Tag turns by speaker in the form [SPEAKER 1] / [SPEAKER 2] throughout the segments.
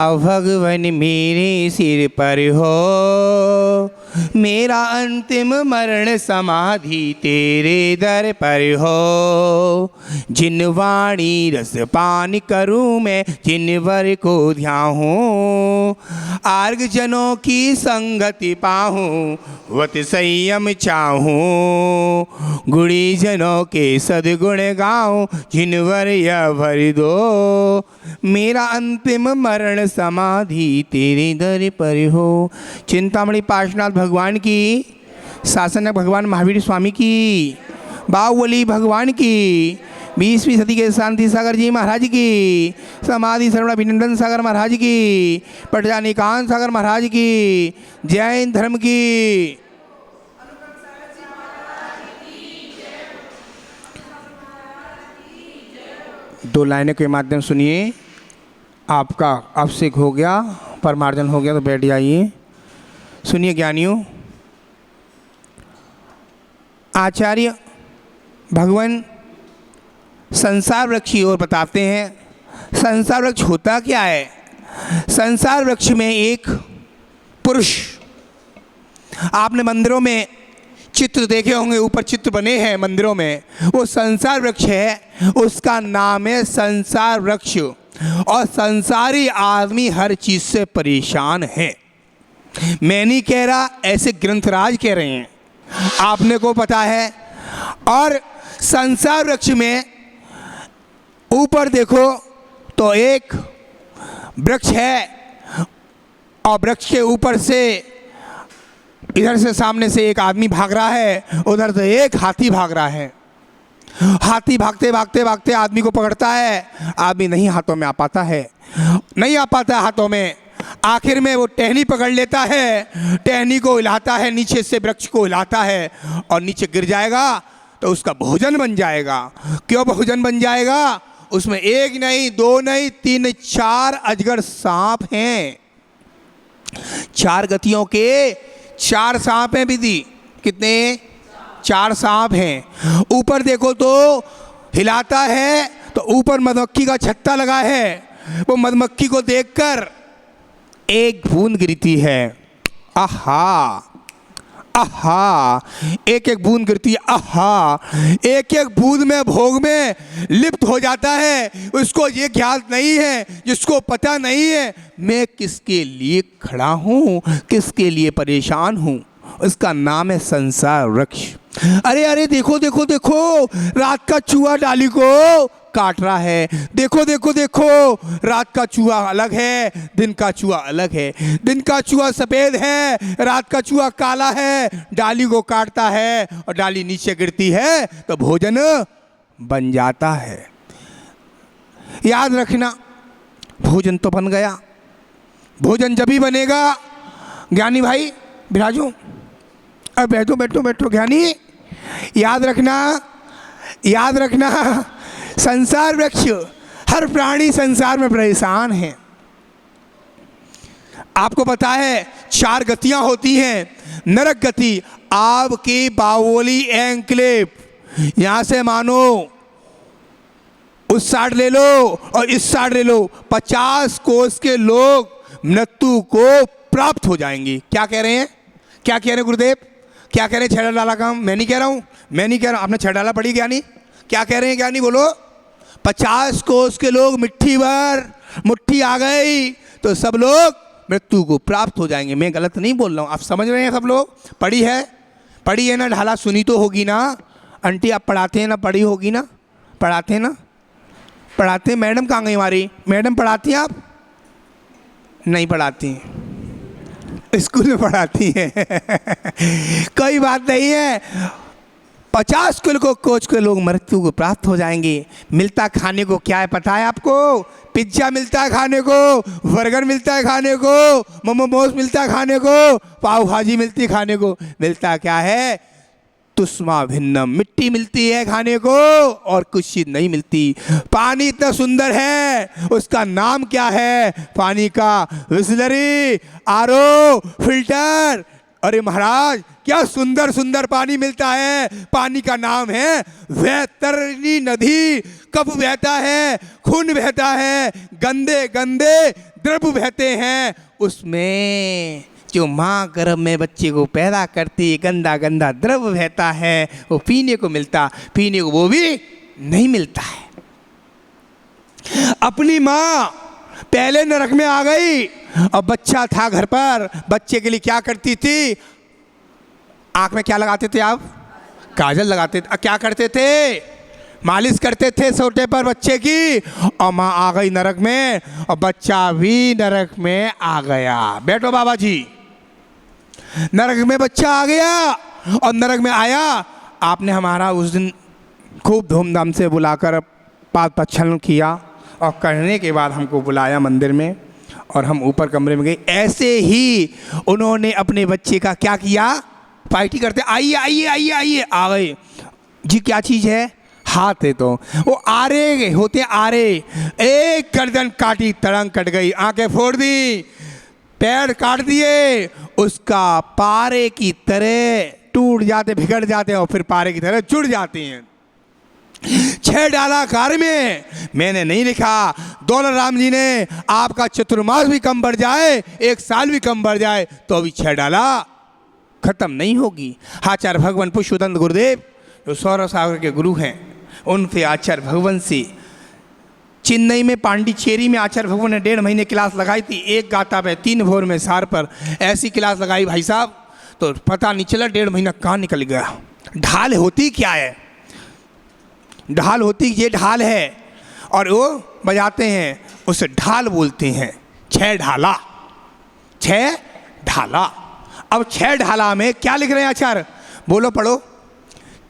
[SPEAKER 1] भगवन मेरे सिर पर हो, मेरा अंतिम मरण समाधि तेरे दर पर हो। जिन वाणी रस पान करूँ मैं, जिन वर को ध्याहूँ, आर्ग जनों की संगति पाहूँ, वत संयम चाहूँ। गुणी जनों के सद्गुण गाऊँ, जिन वर यह भर दो। मेरा अंतिम मरण समाधि तेरे दर पर हो। चिंतामणि पार्श्वनाथ भगवान की, शासनक भगवान महावीर स्वामी की, बाहुबली भगवान की, 20वीं सदी के शांति सागर जी महाराज की, समाधि श्रवण अभिनंदन सागर महाराज की, पटजानिकांत सागर महाराज की, जैन धर्म की। दो लाइनों के माध्यम सुनिए। आपका अभिषेक हो गया, परमार्जन हो गया तो बैठ जाइए। सुनिए ज्ञानियों, आचार्य भगवान संसार वृक्ष की ओर बताते हैं। संसार वृक्ष होता क्या है? संसार वृक्ष में एक पुरुष, आपने मंदिरों में चित्र देखे होंगे, ऊपर चित्र बने हैं मंदिरों में, वो संसार वृक्ष है, उसका नाम है संसार वृक्ष। और संसारी आदमी हर चीज से परेशान है। मैं नहीं कह रहा, ऐसे ग्रंथराज कह रहे हैं, आपने को पता है। और संसार वृक्ष में ऊपर देखो तो एक वृक्ष है, और वृक्ष के ऊपर से इधर से सामने से एक आदमी भाग रहा है, उधर से एक हाथी भाग रहा है। हाथी भागते भागते भागते आदमी को पकड़ता है, आदमी नहीं हाथों में आ पाता है, नहीं आ पाता हाथों में। आखिर में वो टहनी पकड़ लेता है, टहनी को हिलाता है, नीचे से वृक्ष को हिलाता है, और नीचे गिर जाएगा तो उसका भोजन बन जाएगा। क्यों भोजन बन जाएगा? उसमें एक नहीं, दो नहीं, तीन, चार अजगर सांप हैं। 4 गतियों के 4 सांप हैं विधि। कितने? 4 सांप हैं। ऊपर देखो तो हिलाता है तो ऊपर मधुमक्खी का छत्ता लगा है, वो मधुमक्खी को देखकर एक बूंद गिरती है, आहा आहा, एक एक बूंद गिरती है, आहा, एक एक बूंद में भोग में लिप्त हो जाता है। उसको ये ज्ञात नहीं है, जिसको पता नहीं है मैं किसके लिए खड़ा हूँ, किसके लिए परेशान हूँ। उसका नाम है संसार वृक्ष। अरे अरे देखो देखो देखो, रात का चूहा डाली को काट रहा है। देखो देखो देखो, रात का चूहा अलग है, दिन का चूहा अलग है। दिन का चूहा सफ़ेद है, रात का चूहा काला है। डाली को काटता है और डाली नीचे गिरती है तो भोजन बन जाता है। याद रखना, भोजन तो बन गया। भोजन जब ही बनेगा, ज्ञानी भाई बिराजो, अब बैठो बैठो बैठो। ज्ञानी याद रखना, याद रखना, संसार वृक्ष, हर प्राणी संसार में परेशान है। आपको पता है 4 गतियां होती हैं। नरक गति, आपकी बावोली एंक्लेव, यहां से मानो उस साइड ले लो और इस साइड ले लो, 50 कोस के लोग मृत्यु को प्राप्त हो जाएंगे। क्या कह रहे हैं? क्या कह रहे हैं गुरुदेव? क्या कह रहे हैं? छड़ा डाला काम? मैं नहीं कह रहा हूं, मैं नहीं कह रहा हूं। आपने छड़ा डाला पढ़ी ज्ञानी? क्या कह रहे हैं ज्ञानी? बोलो। 50 कोस के लोग मुट्ठी भर, मुट्ठी आ गई तो सब लोग मृत्यु को प्राप्त हो जाएंगे। मैं गलत नहीं बोल रहा हूं, आप समझ रहे हैं सब लोग? पढ़ी है? पढ़ी है ना? ढाला सुनी तो होगी ना? आंटी आप पढ़ाते हैं ना? पढ़ी होगी ना? पढ़ाते हैं ना? पढ़ाते हैं। मैडम कहाँ गई हमारी? मैडम पढ़ाती हैं? आप नहीं पढ़ाती, स्कूल में पढ़ाती है। कोई बात नहीं है। 50 कुल को कोच के लोग मृत्यु को प्राप्त हो जाएंगे। मिलता खाने को क्या है पता है आपको? पिज्जा मिलता है खाने को, बर्गर मिलता है खाने को, मोमोस मिलता है खाने को, पाव भाजी मिलती है खाने को। मिलता क्या है? तुष्मा भिन्नम, मिट्टी मिलती है खाने को और कुछ चीज नहीं मिलती। पानी इतना सुंदर है, उसका नाम क्या है? पानी का बिसलरी, आरओ, फिल्टर। अरे महाराज क्या सुंदर सुंदर पानी मिलता है। पानी का नाम है वैतरणी नदी। कब बहता है? खून बहता है। गंदे गंदे द्रव बहते हैं, उसमें जो माँ गर्भ में बच्चे को पैदा करती, गंदा गंदा द्रव बहता है, वो पीने को मिलता, पीने को वो भी नहीं मिलता है। अपनी माँ पहले नरक में आ गई और बच्चा था घर पर, बच्चे के लिए क्या करती थी? आँख में क्या लगाते थे आप? काजल लगाते थे। क्या करते थे? मालिश करते थे सोटे पर बच्चे की। और माँ आ गई नरक में और बच्चा भी नरक में आ गया। बैठो बाबा जी। नरक में बच्चा आ गया और नरक में आया। आपने हमारा उस दिन खूब धूमधाम से बुलाकर पाद प्रक्षालन किया और करने के बाद हमको बुलाया मंदिर में और हम ऊपर कमरे में गए। ऐसे ही उन्होंने अपने बच्चे का क्या किया? पार्टी करते, आइए आइए आइए आइए। आ गए जी। क्या चीज़ है? हाथ है। तो वो आरे होते, आरे। एक गर्दन काटी, तड़ंग कट गई, आंखें फोड़ दी, पैर काट दिए, उसका पारे की तरह टूट जाते, बिगड़ जाते और फिर पारे की तरह जुड़ जाते हैं। 6 डाला कार में मैंने नहीं लिखा। दौलत राम जी ने आपका चतुर्मास भी कम बढ़ जाए, 1 साल भी कम बढ़ जाए तो अभी 6 डाला खत्म नहीं होगी। आचार्य भगवान पुष्पदंत गुरुदेव जो सौरभ सागर के गुरु हैं, उनसे आचार्य भगवान से चेन्नई में पांडिचेरी में आचार्य भगवान ने 1.5 महीने क्लास लगाई थी। 1 गाता पे 3 भोर में सार पर ऐसी क्लास लगाई भाई साहब, तो पता नहीं चला 1.5 महीना कहाँ निकल गया। ढाल होती क्या है? ढाल होती, ये ढाल है और वो बजाते हैं, उसे ढाल बोलते हैं। 6 ढाला, 6 ढाला। अब 6 ढाला में क्या लिख रहे हैं आचार्य? बोलो, पढ़ो।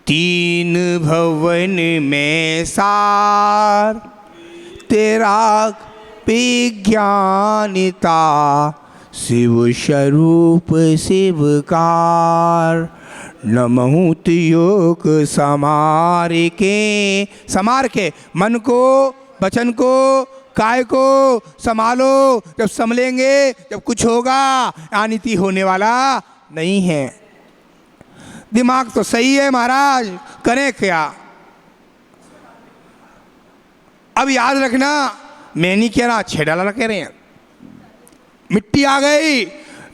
[SPEAKER 1] 3 भवन में सार तेरा विज्ञानिता, शिव स्वरूप शिवकार, नमहुत योग समार के मन को, वचन को, काय को संभालो। जब संभलेंगे, जब कुछ होगा, अनिति होने वाला नहीं है। दिमाग तो सही है महाराज, करें क्या? अब याद रखना, मैं नहीं कह रहा, 6 डाला कह रहे हैं। मिट्टी आ गई,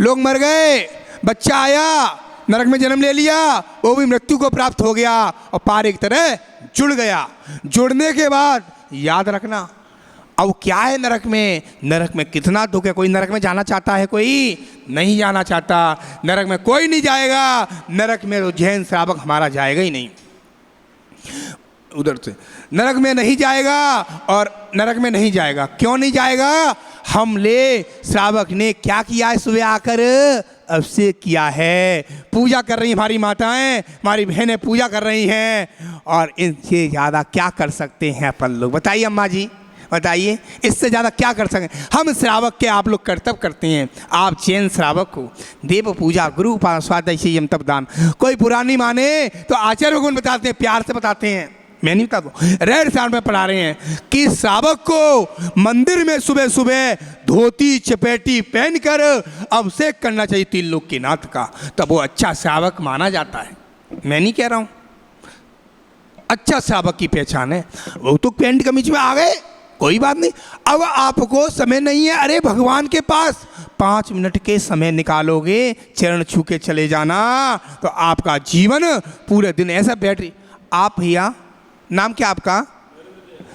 [SPEAKER 1] लोग मर गए, बच्चा आया, नरक में जन्म ले लिया, वो भी मृत्यु को प्राप्त हो गया और पार एक तरह जुड़ गया। जुड़ने के बाद याद रखना, अब क्या है नरक में? नरक में कितना दुख है। कोई नरक में जाना चाहता है? कोई नहीं जाना चाहता। नरक में कोई नहीं जाएगा। नरक में तो जैन श्रावक हमारा जाएगा ही नहीं, उधर से नरक में नहीं जाएगा। और नरक में नहीं जाएगा, क्यों नहीं जाएगा? हमले श्रावक ने क्या किया है? सुबह आकर अभिषेक किया है, पूजा कर रही हमारी माताएं, हमारी बहनें पूजा कर रही हैं। और इनसे ज़्यादा क्या कर सकते हैं अपन लोग? बताइए अम्मा जी, बताइए, इससे ज़्यादा क्या कर सकें हम? श्रावक के आप लोग कर्तव्य करते हैं। आप जैन श्रावक को देव पूजा, गुरु उपासना, स्वाध्याय, संयम, तप, दान, कोई बुरा नहीं माने तो आचार्य भगवान बताते हैं, प्यार से बताते हैं। मैं नहीं बता दूँ, रेड साउंड में पढ़ा रहे हैं कि श्रावक को मंदिर में सुबह सुबह धोती चपेटी पहनकर अभिषेक करना चाहिए 3 लोग के नाथ का, तब वो अच्छा श्रावक माना जाता है। मैं नहीं कह रहा हूँ, अच्छा श्रावक की पहचान है। वो तो पैंट कमीज में आ गए, कोई बात नहीं। अब आपको समय नहीं है, अरे भगवान के पास 5 मिनट के समय निकालोगे, चरण छू के चले जाना, तो आपका जीवन पूरे दिन ऐसा बैटरी। आप भैया, नाम क्या आपका?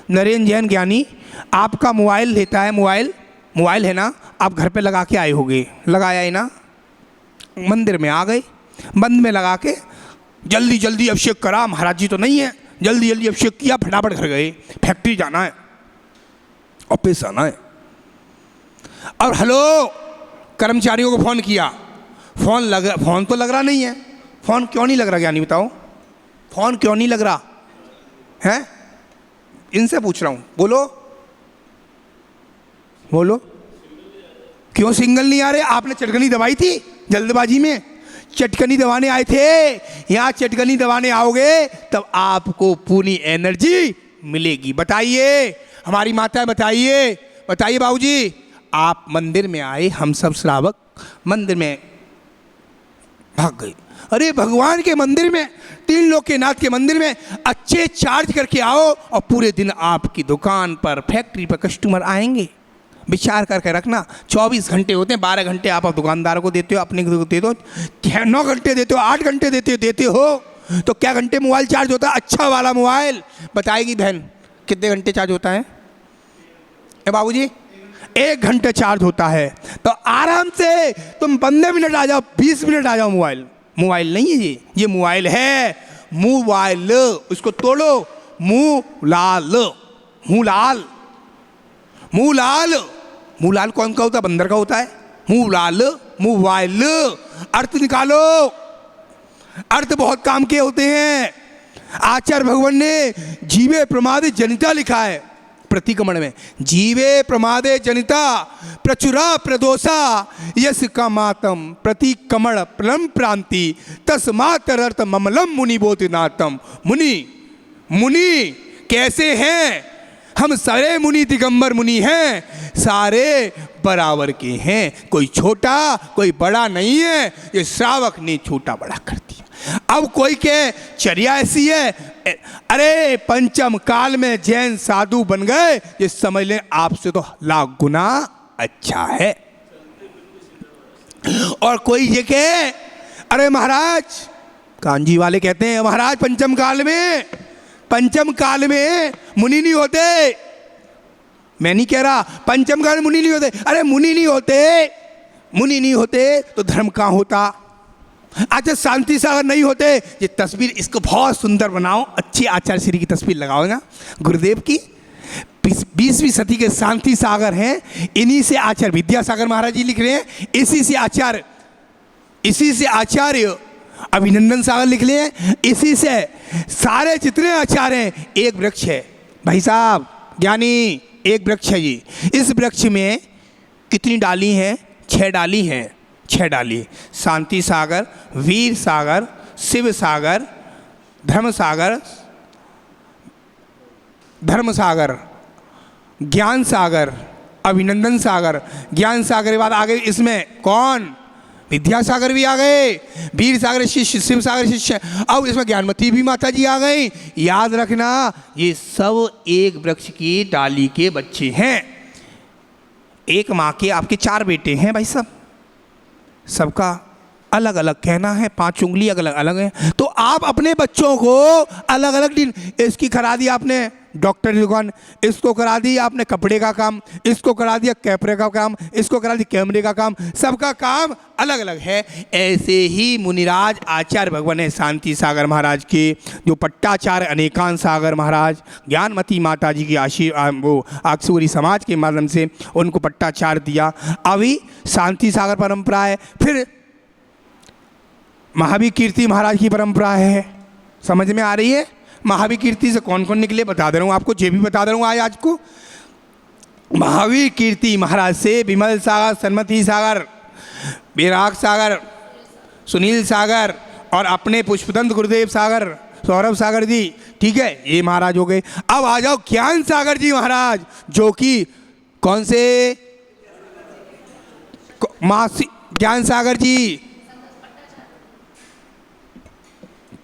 [SPEAKER 1] नरेंद्र जैन ज्ञानी। आपका मोबाइल लेता है, मोबाइल है ना, आप घर पे लगा के आए होगे, लगाया है ना? मंदिर में आ गए, बंद में लगा के जल्दी जल्दी अभिषेक करा, महाराज जी तो नहीं है, जल्दी जल्दी अभिषेक किया, फटाफट घर गए, फैक्ट्री जाना है, ऑफिस आना है। और हेलो कर्मचारियों को फ़ोन किया, फ़ोन तो लग रहा नहीं है। फ़ोन क्यों नहीं लग रहा ज्ञानी बताओ? फ़ोन क्यों नहीं लग रहा है? इनसे पूछ रहा हूँ, बोलो क्यों सिग्नल नहीं आ रहे? आपने चटकनी दबाई थी जल्दबाजी में, चटकनी दबाने आए थे। यहाँ चटकनी दबाने आओगे तब आपको पूरी एनर्जी मिलेगी। बताइए हमारी माता, बताइए बाबूजी, आप मंदिर में आए, हम सब श्रावक मंदिर में भाग गए। अरे भगवान के मंदिर में, 3 लोग के नाथ के मंदिर में अच्छे चार्ज करके आओ और पूरे दिन आपकी दुकान पर, फैक्ट्री पर कस्टमर आएंगे। विचार करके रखना। 24 घंटे होते हैं, 12 घंटे आप दुकानदारों को देते हो, अपने को दे दो, 9 घंटे देते हो, 8 घंटे देते हो, तो क्या घंटे मोबाइल चार्ज होता है? अच्छा वाला मोबाइल बताएगी बहन कितने घंटे चार्ज होता है? बाबूजी 1 घंटे चार्ज होता है। तो आराम से तुम 15 मिनट आ जाओ, 20 मिनट आ जाओ। मोबाइल नहीं है ये मोबाइल है, मोबाइल। उसको तोड़ो, मुँह लाल, मुँह लाल, मुँह लाल। मुँह लाल कौन का होता है? बंदर का होता है। मुँह लाल, मोबाइल। अर्थ निकालो, अर्थ बहुत काम के होते हैं। आचार्य भगवान ने जीवे प्रमादे जनिता लिखा है प्रतिक्रमण में। जीवे प्रमादे जनिता प्रचुरा प्रदोषा यस कामातम प्रतिक्रमण प्रलम प्रांति तस्मात् ममलम मुनि बोधिनाथम। मुनि मुनि कैसे हैं? हम सारे मुनि दिगंबर मुनि हैं, सारे बराबर के हैं, कोई छोटा कोई बड़ा नहीं है। ये श्रावक ने छोटा बड़ा कर दिया। अब कोई के चर्या ऐसी है, अरे पंचम काल में जैन साधु बन गए, ये समझ लें आपसे तो लाख गुना अच्छा है। और कोई ये कहे, अरे महाराज, कांजी वाले कहते हैं महाराज पंचम काल में मुनि नहीं होते। मैं नहीं कह रहा पंचम काल में मुनि नहीं होते। अरे मुनि नहीं होते तो धर्म कहाँ होता? अच्छा शांति सागर नहीं होते। ये तस्वीर इसको बहुत सुंदर बनाओ, अच्छी आचार्य श्री की तस्वीर लगाओ ना, गुरुदेव की। 20वीं सदी के शांति सागर हैं, इन्हीं से आचार्य विद्यासागर महाराज जी लिख रहे हैं। इसी से आचार्य अभिनंदन सागर लिख लिए हैं। इसी से सारे जितने आचार्य हैं। एक वृक्ष है भाई साहब ज्ञानी, एक वृक्ष है जी। इस वृक्ष में कितनी डाली हैं? 6 डाली हैं, 6 डाली। शांति सागर, वीर सागर, शिव सागर, धर्म सागर, ज्ञान सागर, अभिनंदन सागर। ज्ञान सागर के बाद आगे इसमें कौन? विद्यासागर भी आ गए, वीर सागर शिष्य, शिव सागर शिष्य। अब इसमें ज्ञानमती भी माता जी आ गई। याद रखना ये सब एक वृक्ष की डाली के बच्चे हैं। एक माँ के आपके 4 बेटे हैं भाई साहब, सबका अलग अलग कहना है, 5 उंगली अलग अलग है। तो आप अपने बच्चों को अलग अलग दिन, इसकी करा दी आपने डॉक्टर की दुकान, इसको करा दी आपने कपड़े का काम, इसको करा दिया कैमरे का काम, इसको करा दिया कैमरे का काम, सबका काम अलग अलग है। ऐसे ही मुनिराज आचार्य भगवान है शांति सागर महाराज के, जो पट्टाचार्य अनेकांत सागर महाराज, ज्ञानमती माता जी की वो आक्षूरी समाज के माध्यम से उनको पट्टाचार्य दिया। अभी शांति सागर परंपरा है। फिर महावीर कीर्ति महाराज की परंपरा है। समझ में आ रही है? महावीर कीर्ति से कौन कौन निकले बता दे रहा हूँ आपको, ये भी बता दे रहा हूँ आज को। महावीर कीर्ति महाराज से विमल सागर, सन्मति सागर, विराग सागर, सुनील सागर और अपने पुष्पदंत गुरुदेव सागर, सौरभ सागर जी, ठीक है, ये महाराज हो गए। अब आ जाओ ज्ञान सागर जी महाराज, जो कि कौन से ज्ञान सागर जी,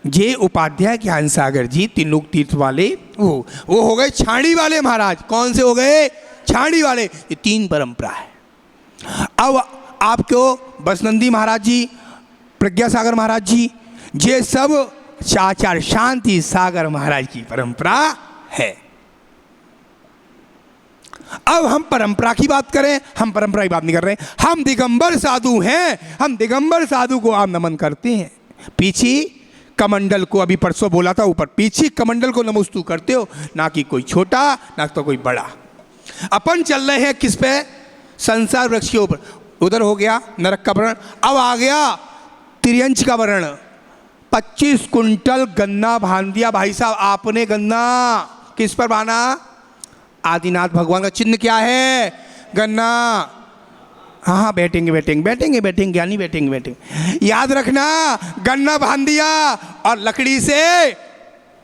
[SPEAKER 1] जे उपाध्याय ज्ञान सागर जी, त्रिलोक तीर्थ वाले, वो हो गए छाणी वाले महाराज। कौन से हो गए? छाणी वाले। ये 3 परंपरा है। अब आपको बसनंदी महाराज जी, प्रज्ञा सागर महाराज जी, ये सब आचार्य शांति सागर महाराज की परंपरा है। अब हम परंपरा की बात करें, हम परंपरा की बात नहीं कर रहे। हम दिगंबर साधु हैं, हम दिगंबर साधु को आप नमन करते हैं। पीछे कमंडल को, अभी परसों बोला था ऊपर, पीछे कमंडल को नमस्तु करते हो, ना कि कोई छोटा ना तो कोई बड़ा। अपन चल रहे हैं किस पे? संसार वृक्ष के ऊपर। उधर हो गया नरक का वर्ण, अब आ गया त्रियंच का वर्ण। 25 कुंटल गन्ना बांध दिया भाई साहब आपने। गन्ना किस पर बांधा? आदिनाथ भगवान का चिन्ह क्या है? गन्ना। हाँ बैठेंगे ज्ञानी, बैठेंगे। याद रखना, गन्ना बांध दिया और लकड़ी से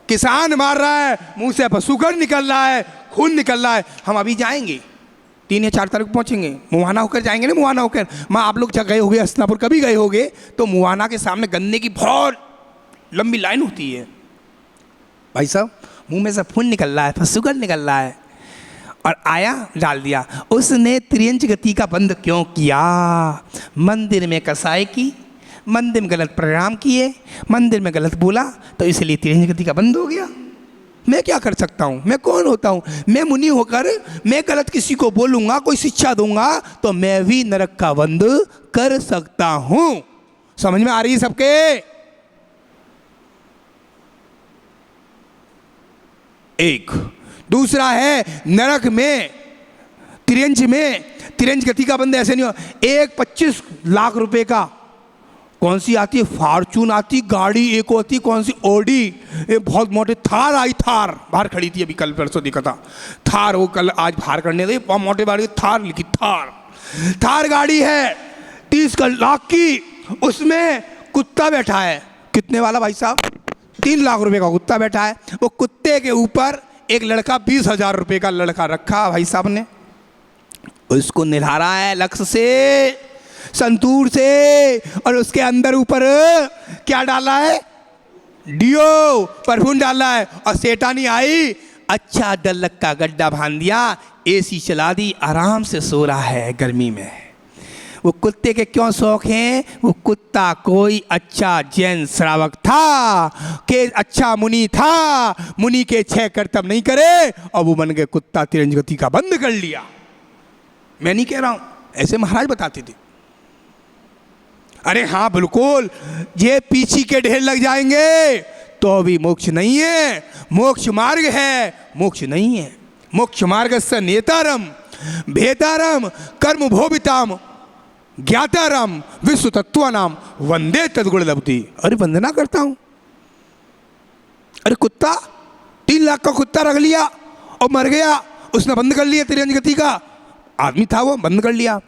[SPEAKER 1] किसान मार रहा है, मुंह से पशुकर निकल रहा है, खून निकल रहा है। हम अभी जाएंगे 3 या 4 तारीख को पहुंचेंगे, मुहाना होकर जाएंगे ना, मुहाना होकर। माँ आप लोग जब गए होगे हस्तिनापुर, कभी गए होगे तो मुहाना के सामने गन्ने की बहुत लंबी लाइन होती है भाई साहब, मुंह में से खून निकल रहा है, पशुकर निकल रहा है। और आया डाल दिया। उसने त्रियंच गति का बंद क्यों किया? मंदिर में कसाई की, मंदिर में गलत प्रणाम किए, मंदिर में गलत बोला, तो इसलिए त्रियंच गति का बंद हो गया। मैं क्या कर सकता हूँ? मैं कौन होता हूँ? मैं मुनि होकर मैं गलत किसी को बोलूँगा, कोई शिक्षा दूंगा, तो मैं भी नरक का बंद कर सकता हूँ। समझ में आ रही है सबके? एक दूसरा है नरक में तिरंज गति का बंद ऐसे नहीं हो। एक 25 लाख रुपए का कौन सी आती है, फॉर्चून आती गाड़ी, एक होती कौन सी ओडी, ये बहुत मोटे थार आई, थार बाहर खड़ी थी अभी, कल परसों दिखा था थार, वो कल आज बाहर करने दे, बहुत मोटे बाहर थार लिखी, थार गाड़ी है 30 लाख की, उसमें कुत्ता बैठा है। कितने वाला भाई साहब? 3 लाख रुपए का कुत्ता बैठा है। वो कुत्ते के ऊपर एक लड़का 20,000 रुपए का लड़का रखा भाई साहब ने, उसको निभा रहा है लक्ष्य से, संतूर से, और उसके अंदर ऊपर क्या डाला है? डियो परफ्यूम डाला है। और सेठानी आई, अच्छा डल्लक का गड्ढा बांध दिया, एसी चला दी, आराम से सो रहा है गर्मी में। वो कुत्ते के क्यों शौक हैं? वो कुत्ता कोई अच्छा जैन श्रावक था, के अच्छा मुनि था, मुनि के 6 कर्तव्य नहीं करे और वो बन गए कुत्ता, तिरंज गति का बंद कर लिया। मैं नहीं कह रहा हूं, ऐसे महाराज बताते थे। अरे हाँ बिल्कुल, ये पीछे के ढेर लग जाएंगे तो भी मोक्ष नहीं है, मोक्ष मार्ग है, मोक्ष नहीं है। मोक्ष मार्ग से नेतारम भेदारम कर्म भोविताम ज्ञातारम विश्व तत्वानाम वंदे तद्गुण लब्धि। अरे वंदना करता हूं। अरे कुत्ता 3 लाख का कुत्ता रख लिया और मर गया, उसने बंद कर लिया, तिरंज गति का आदमी था वो, बंद कर लिया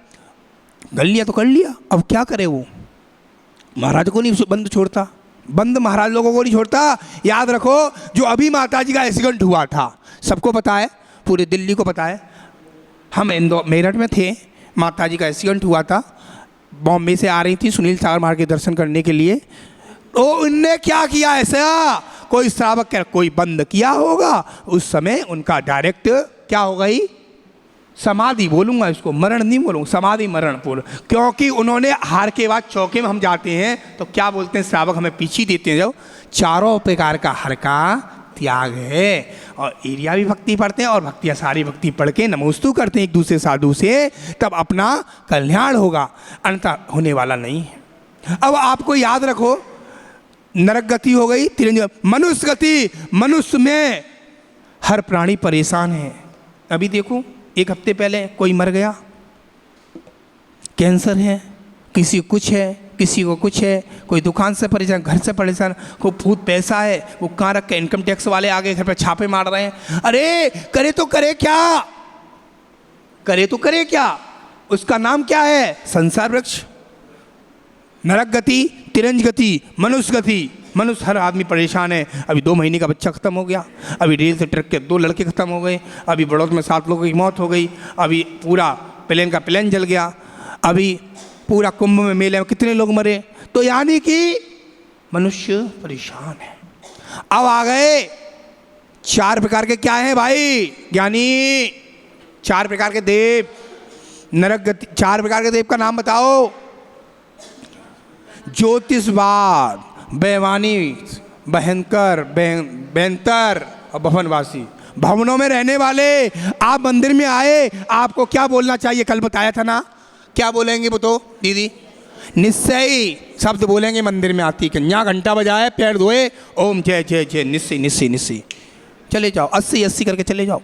[SPEAKER 1] तो कर लिया। अब क्या करे वो? महाराज को नहीं बंद छोड़ता, बंद महाराज लोगों को नहीं छोड़ता। याद रखो, जो अभी माता जी का एक्सीडेंट हुआ था, सबको पता है, पूरे दिल्ली को पता है। हम मेरठ में थे, माता जी का एक्सीडेंट हुआ था, बॉम्बे से आ रही थी सुनील सागर मार्ग के दर्शन करने के लिए। तो उनने क्या किया ऐसा? कोई श्रावक कर कोई बंद किया होगा, उस समय उनका डायरेक्ट क्या हो गई? समाधि बोलूँगा इसको, मरण नहीं बोलूँगा, समाधि मरण बोल। क्योंकि उन्होंने हार के बाद चौके में हम जाते हैं तो क्या बोलते हैं श्रावक, हमें पीछे देते हैं, जो चारों प्रकार का हर का त्याग है। और एरिया भी भक्ति पढ़ते हैं और भक्तियाँ सारी भक्ति पढ़ के नमोस्तु करते हैं एक दूसरे साधु से, तब अपना कल्याण होगा, अन्यथा होने वाला नहीं है। अब आपको याद रखो, नरक गति हो गई, मनुष्य गति, मनुष्य में हर प्राणी परेशान है। अभी देखो, 1 हफ्ते पहले कोई मर गया, कैंसर है, किसी को कुछ है, किसी को कुछ है, कोई दुकान से परेशान, घर से परेशान, कोई बहुत पैसा है, वो कहाँ रख के इनकम टैक्स वाले आगे घर पे छापे मार रहे हैं। अरे करे तो करे क्या, करे तो करे क्या? उसका नाम क्या है? संसार वृक्ष। नरक गति, तिरंज गति, मनुष्य गति। मनुष्य हर आदमी परेशान है। अभी 2 महीने का बच्चा खत्म हो गया, अभी रेल से ट्रक के 2 लड़के खत्म हो गए, अभी बड़ौद में 7 लोगों की मौत हो गई, अभी पूरा प्लेन का प्लेन जल गया, अभी पूरा कुंभ में मेले में कितने लोग मरे। तो यानी कि मनुष्य परेशान है। अब आ गए 4 प्रकार के, क्या हैं भाई ज्ञानी? 4 प्रकार के देव, नरक गति। 4 प्रकार के देव का नाम बताओ। ज्योतिषवाद, बेवानी, भयंकर, बेंतर और भवनवासी। भवनों में रहने वाले। आप मंदिर में आए, आपको क्या बोलना चाहिए? कल बताया था ना, क्या बोलेंगे वो तो दीदी? निश्चय शब्द बोलेंगे मंदिर में आती कन्या, घंटा बजाए, पैर धोए, ओम जय जय जय, निश्चय निश्चय निश्चय, चले जाओ 80-80 करके चले जाओ,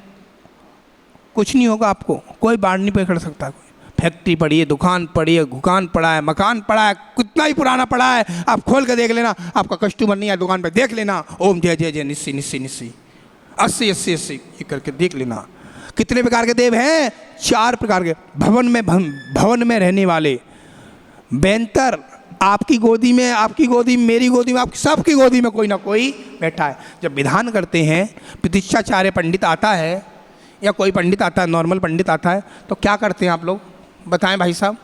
[SPEAKER 1] कुछ नहीं होगा आपको, कोई बाढ़ नहीं पकड़ सकता। कोई फैक्ट्री पड़ी है, दुकान पड़ी है, दुकान पड़ा है, मकान पड़ा है, कितना ही पुराना पड़ा है, आप खोल के देख लेना, आपका कस्टमर नहीं है दुकान पे, देख लेना, ओम जय जय जय, निश्चय निश्चय निश्चय, 80-80-80 ये करके देख लेना। कितने प्रकार के देव हैं? 4 प्रकार के। भवन में रहने वाले। बेंतर, आपकी गोदी में, आपकी गोदी में, मेरी गोदी में, आपकी सबकी गोदी में कोई ना कोई बैठा है। जब विधान करते हैं, प्रतीक्षाचार्य पंडित आता है या कोई पंडित आता है, नॉर्मल पंडित आता है, तो क्या करते हैं आप लोग बताएं भाई साहब?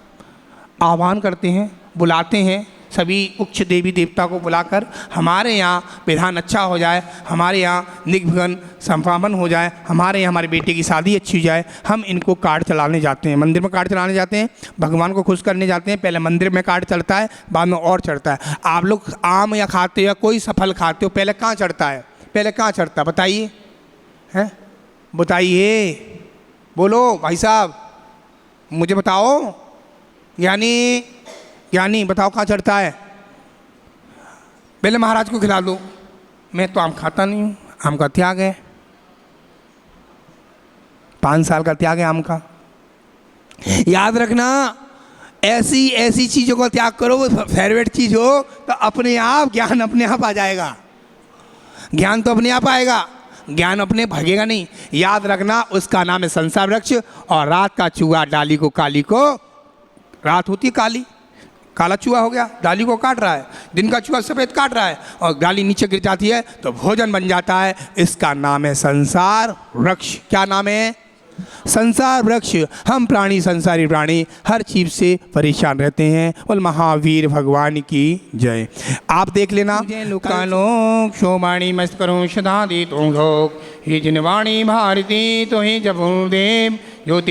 [SPEAKER 1] आह्वान करते हैं, बुलाते हैं, सभी उच्च देवी देवता को बुलाकर हमारे यहाँ विधान अच्छा हो जाए, हमारे यहाँ निगमन संपावन हो जाए, हमारे यहाँ हमारे बेटे की शादी अच्छी हो जाए, हम इनको कार्ड चलाने जाते हैं, मंदिर में कार्ड चलाने जाते हैं, भगवान को खुश करने जाते हैं। पहले मंदिर में कार्ड चढ़ता है, बाद में और चढ़ता है। आप लोग आम या खाते हो या कोई सफल खाते हो, पहले कहाँ चढ़ता है? पहले कहाँ चढ़ता है बताइए? हैं बताइए, बोलो भाई साहब, मुझे बताओ। ज्ञानी बताओ कहाँ चढ़ता है? पहले महाराज को खिला दो। मैं तो आम खाता नहीं हूँ, आम का त्याग है, 5 साल का त्याग है आम का। याद रखना, ऐसी ऐसी चीज़ों का त्याग करो, वो फेवरेट चीज़ हो तो अपने आप ज्ञान अपने आप आ जाएगा। ज्ञान तो अपने आप आएगा, ज्ञान अपने भागेगा नहीं। याद रखना, उसका नाम है संसार वृक्ष। और रात का चूहा डाली को काली को, रात होती काली, काला चूहा हो गया, डाली को काट रहा है, दिन का चूहा सफ़ेद काट रहा है और डाली नीचे गिर जाती है तो भोजन बन जाता है। इसका नाम है संसार वृक्ष। क्या नाम है? संसार वृक्ष। हम प्राणी, संसारी प्राणी, हर चीज़ से परेशान रहते हैं। बोल महावीर भगवान की जय। आप देख लेना, लोक शोवाणी मस्त करो सदा दी तुम लोग, ही जिनवाणी भारती तो ही जब देव ज्योति